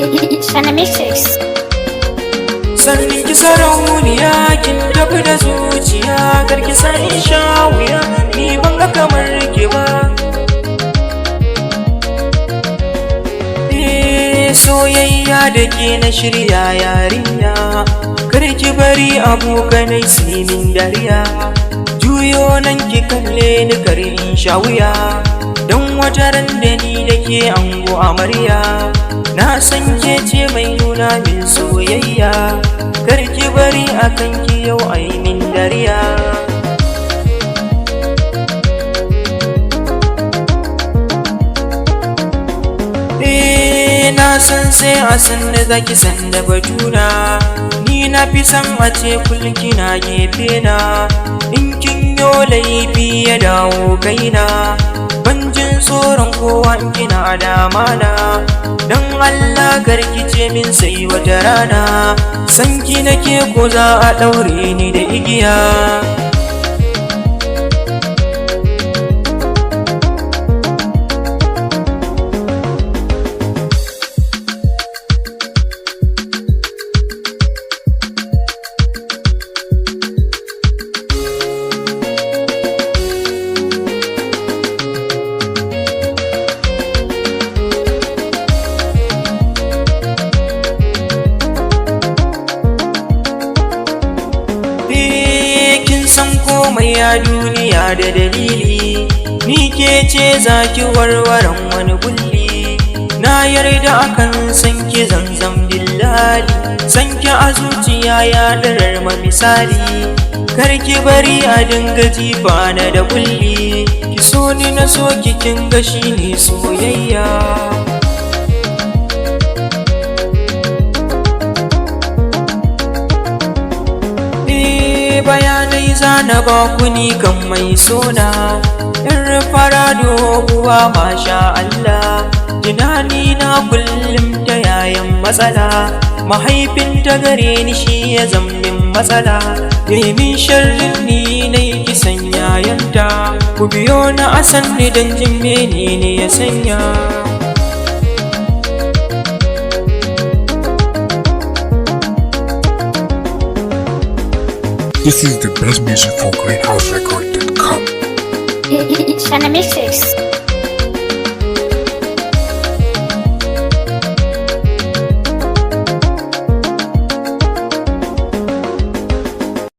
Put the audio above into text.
Auta Mg. Sannin ki sarauniya kin tafi da zuciya, karki san in sha wuya, ni ban ga kamar ki ba. Soyayya da ke na shirya yarinya, karki bari abokanai su yi min dariya. Juyo nan ki kalle ni kar in sha wuya, don wata ran da ni da ke ango amarya. Na san ke ce mai nuna min soyayya, karki bari akan ki yau ai min dariya. Na san sai a san da zaki san da batuna, ni na fi san a ce kulki na gefe na. In kin yo laifi ya dawo kaina, ban jin tsoron kowa in kina da amana. Dan Allah garki ce min sai wata rana, san ki nake ko za a daure ni da igiya. Komai a duniya da dalili, ni ke ce za ki warwaran wani kulli. Na yarda akan san ki zanzan billali, san ki a zuciya ya darar ma misali. Kar ki bari a dinga jifa na da kulli, ki so ni na so ki kin ga shi ne soyayya. Bayanai zana ba ku ni kan mai sona, in fara doguwa masha Allah. Tunani na kullum ta yayan matsala, mahaifin ta gare ni shi ya zammin matsala. Min sharrin ni na yi kisan yayanta, ku biyo na asan ni don jin menene ya sanya. This is the best music for greenhouserecord.com. Auta Mg.